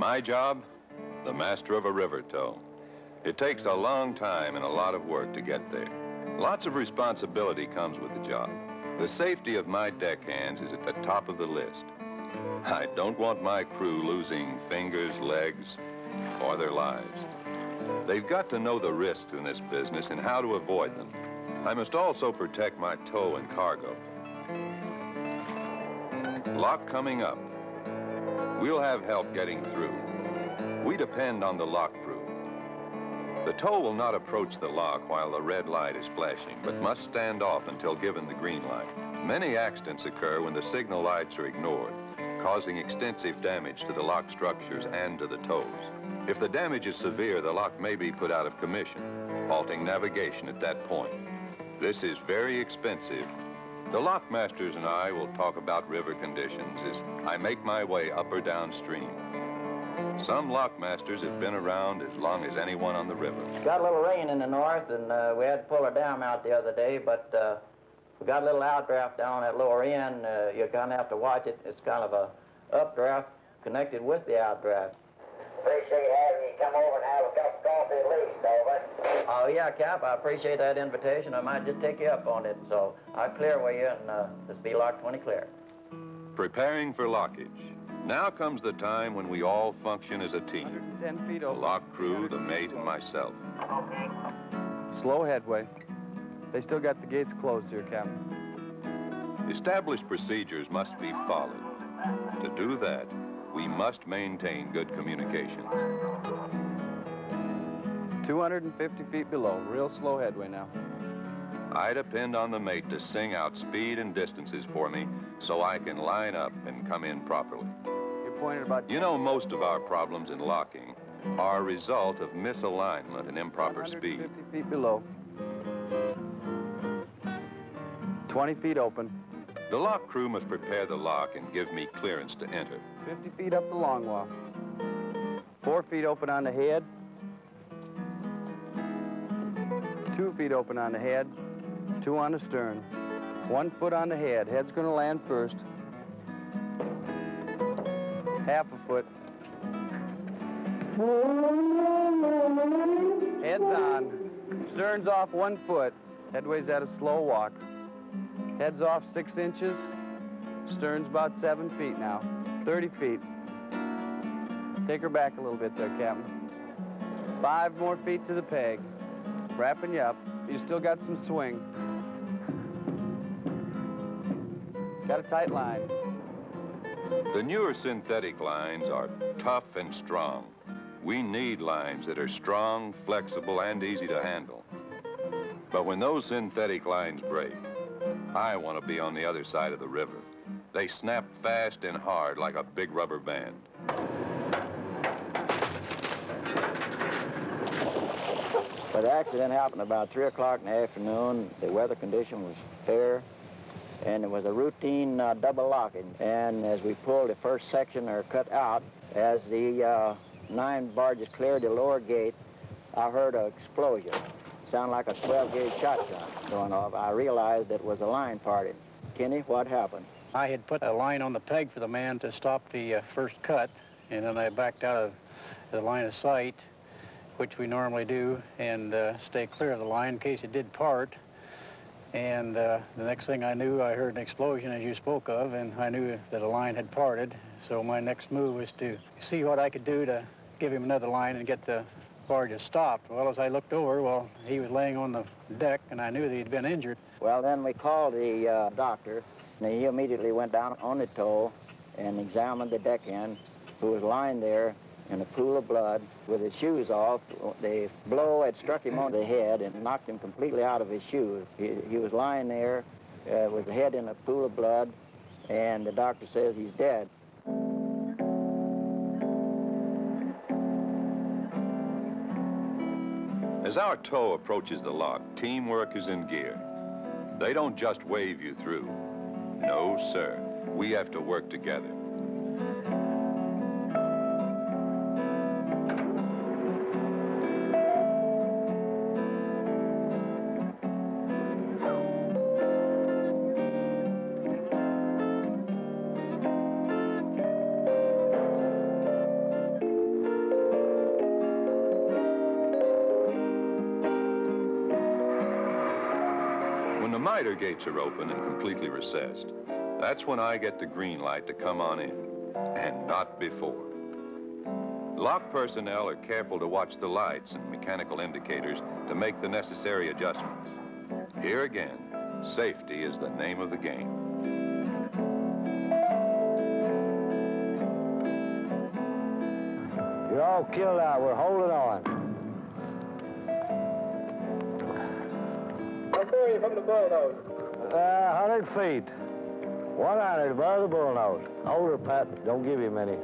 My job? The master of a river tow. It takes a long time and a lot of work to get there. Lots of responsibility comes with the job. The safety of my deckhands is at the top of the list. I don't want my crew losing fingers, legs, or their lives. They've got to know the risks in this business and how to avoid them. I must also protect my tow and cargo. Lock coming up. We'll have help getting through. We depend on the lock crew. The tow will not approach the lock while the red light is flashing, but must stand off until given the green light. Many accidents occur when the signal lights are ignored, causing extensive damage to the lock structures and to the tows. If the damage is severe, the lock may be put out of commission, halting navigation at that point. This is very expensive. The lockmasters and I will talk about river conditions as I make my way up or downstream. Some lockmasters have been around as long as anyone on the river. Got a little rain in the north, and we had to pull our dam out the other day, but we got a little outdraft down that lower end. You kind of have to watch it. It's kind of a updraft connected with the outdraft. Appreciate having you come over and have a cup of coffee at least, over. Oh, yeah, Cap, I appreciate that invitation. I might just take you up on it, so I'll clear with you, and this be lock 20 clear. Preparing for lockage. Now comes the time when we all function as a team. 110 feet The open. lock crew, the mate, and myself. Okay. Slow headway. They still got the gates closed here, Captain. Established procedures must be followed. To do that, we must maintain good communication. 250 feet below. Real slow headway now. I depend on the mate to sing out speed and distances for me so I can line up and come in properly. You're pointed about... You know, most of our problems in locking are a result of misalignment and improper speed. 150 feet below. 20 feet open. The lock crew must prepare the lock and give me clearance to enter. 50 feet up the long wall. 4 feet open on the head. 2 feet open on the head. 2 on the stern. 1 foot on the head. Head's going to land first. Half a foot. Head's on. Stern's off 1 foot. Headway's at a slow walk. Head's off 6 inches. Stern's about 7 feet now. 30 feet. Take her back a little bit there, Captain. 5 more feet to the peg. Wrapping you up. You still got some swing. Got a tight line. The newer synthetic lines are tough and strong. We need lines that are strong, flexible, and easy to handle. But when those synthetic lines break, I want to be on the other side of the river. They snap fast and hard like a big rubber band. Well, the accident happened about 3 o'clock in the afternoon. The weather condition was fair, and it was a routine double locking. And as we pulled the first section or cut out, as the 9 barges cleared the lower gate, I heard an explosion. Sounded like a 12-gauge shotgun going off. I realized it was a line parted. Kenny, what happened? I had put a line on the peg for the man to stop the first cut, and then I backed out of the line of sight, which we normally do, and stay clear of the line in case it did part. And the next thing I knew, I heard an explosion, as you spoke of, and I knew that a line had parted. So my next move was to see what I could do to give him another line and get the barge stopped. Well, as I looked over, well, he was laying on the deck, and I knew that he'd been injured. Well, then we called the doctor, and he immediately went down on the tow and examined the deckhand, who was lying there in a pool of blood with his shoes off. The blow had struck him on the head and knocked him completely out of his shoes. He was lying there with the head in a pool of blood, and the doctor says he's dead. As our tow approaches the lock, teamwork is in gear. They don't just wave you through. No, sir. We have to work together. the miter gates are open and completely recessed, that's when I get the green light to come on in, and not before. Lock personnel are careful to watch the lights and mechanical indicators to make the necessary adjustments. Here again, safety is the name of the game. You're all killed out. We're holding on. How far are you from the bullnose? 100 feet. 100 above the bullnose. Hold her, Pat. Don't give him any.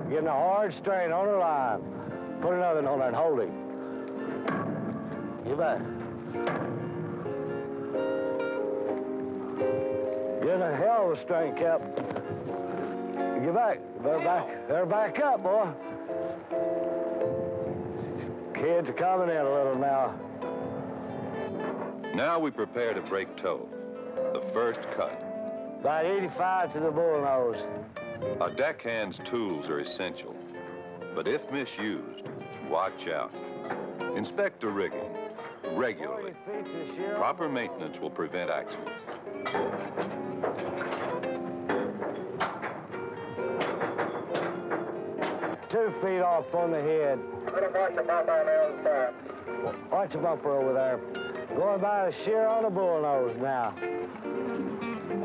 Getting a hard strain on the line. Put another on there and hold him. Get back. Getting a hell of a strain, Cap. Get back. Better back up, boy. Kids are coming in a little now. Now we prepare to break tow. The first cut. About 85 to the bullnose. A deckhand's tools are essential, but if misused, watch out. Inspect the rigging regularly. Proper maintenance will prevent accidents. 2 feet off on the head. Watch the bump on the other side. Watch the bumper over there. Going by the shear on the bullnose now.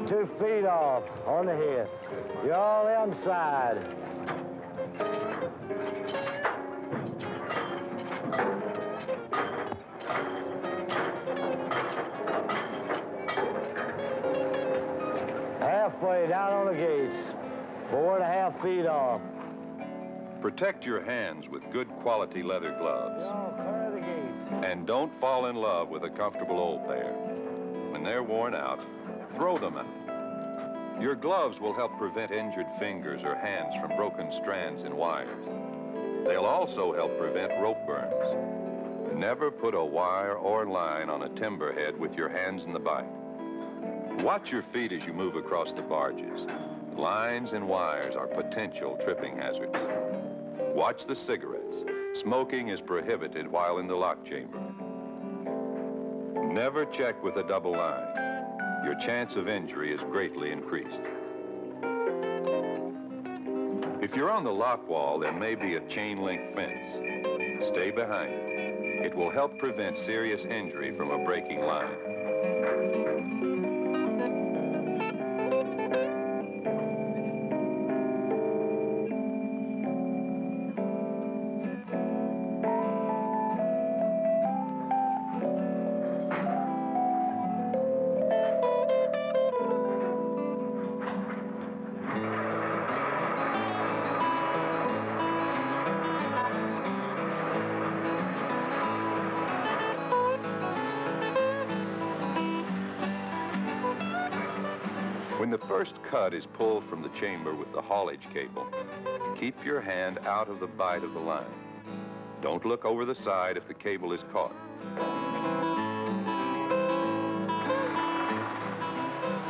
2 feet off on the head. You're all inside. Halfway down on the gates. 4.5 feet off. Protect your hands with good quality leather gloves. Y'all clear the gates. And don't fall in love with a comfortable old pair. When they're worn out, throw them out. Your gloves will help prevent injured fingers or hands from broken strands and wires. They'll also help prevent rope burns. Never put a wire or line on a timber head with your hands in the bight. Watch your feet as you move across the barges. Lines and wires are potential tripping hazards. Watch the cigarettes. Smoking is prohibited while in the lock chamber. Never check with a double line. Your chance of injury is greatly increased. If you're on the lock wall, there may be a chain link fence. Stay behind it. It will help prevent serious injury from a breaking line. When the first cut is pulled from the chamber with the haulage cable, keep your hand out of the bight of the line. Don't look over the side if the cable is caught.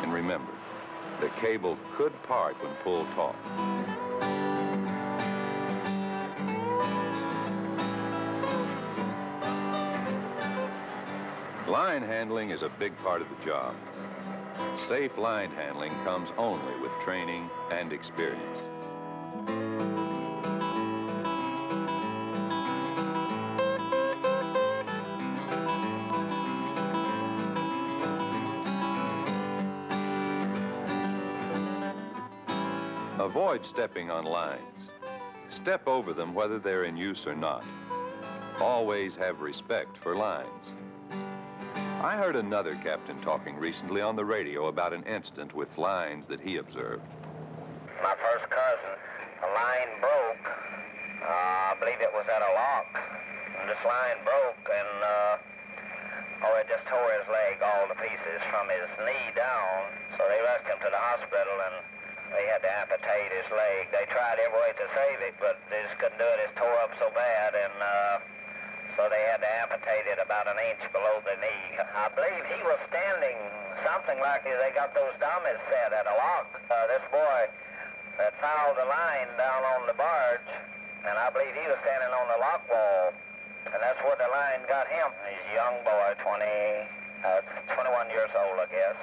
And remember, the cable could part when pulled taut. Line handling is a big part of the job. Safe line handling comes only with training and experience. Avoid stepping on lines. Step over them whether they're in use or not. Always have respect for lines. I heard another captain talking recently on the radio about an incident with lines that he observed. My first cousin, a line broke. I believe it was at a lock. And this line broke and, it just tore his leg all to pieces from his knee down. So they rushed him to the hospital and they had to amputate his leg. They tried every way to save it, but they just couldn't do it. It tore up so bad and, so they had to amputate it about an inch below the knee. I believe he was standing something like they got those dummies set at a lock. This boy that fouled the line down on the barge, and I believe he was standing on the lock wall, and that's where the line got him. He's a young boy, 20, It's 21 years old, I guess.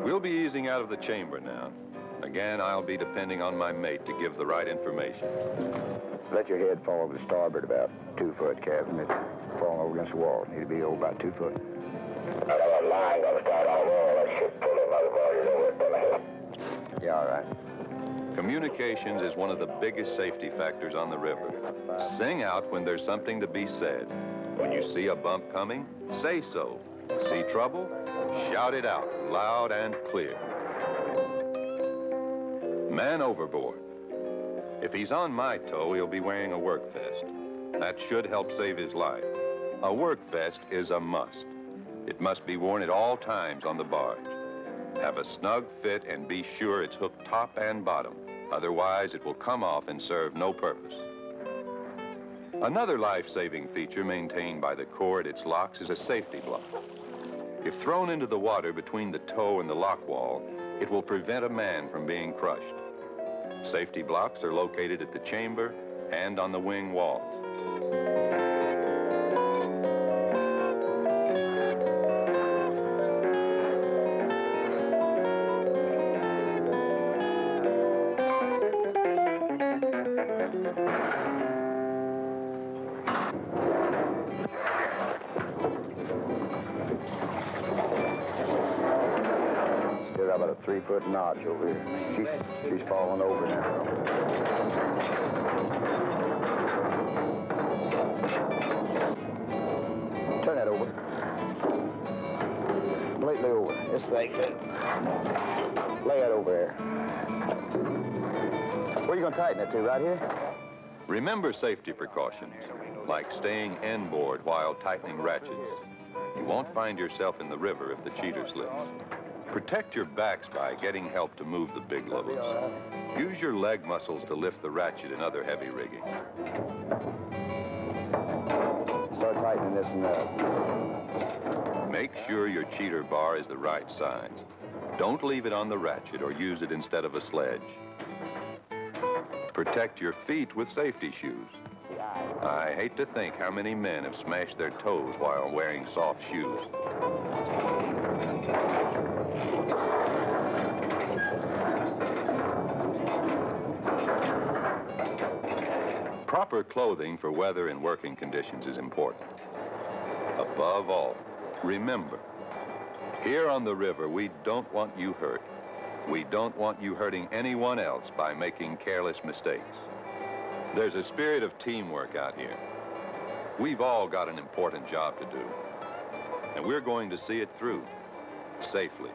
We'll be easing out of the chamber now. Again, I'll be depending on my mate to give the right information. Let your head fall over to starboard about 2 foot, Captain. It's falling over against the wall. Need to be over about 2 foot. I got a line on the side of the wall. I should pull him out of the water. Yeah, all right. Communications is one of the biggest safety factors on the river. Sing out when there's something to be said. When you see a bump coming, say so. See trouble? Shout it out, loud and clear. Man overboard. If he's on my tow, he'll be wearing a work vest. That should help save his life. A work vest is a must. It must be worn at all times on the barge. Have a snug fit and be sure it's hooked top and bottom. Otherwise, it will come off and serve no purpose. Another life-saving feature maintained by the Corps at its locks is a safety block. If thrown into the water between the tow and the lock wall, it will prevent a man from being crushed. Safety blocks are located at the chamber and on the wing walls. Still about a 3 foot notch over here. She's falling over now. Turn that over. Completely over. Just like that. Lay it over there. Where are you going to tighten it to? Right here? Remember safety precautions, like staying inboard while tightening ratchets. You won't find yourself in the river if the cheater slips. Protect your backs by getting help to move the big loads. Use your leg muscles to lift the ratchet and other heavy rigging. Start tightening this up. Make sure your cheater bar is the right size. Don't leave it on the ratchet or use it instead of a sledge. Protect your feet with safety shoes. I hate to think how many men have smashed their toes while wearing soft shoes. Proper clothing for weather and working conditions is important. Above all, remember, here on the river, we don't want you hurt. We don't want you hurting anyone else by making careless mistakes. There's a spirit of teamwork out here. We've all got an important job to do, and we're going to see it through safely.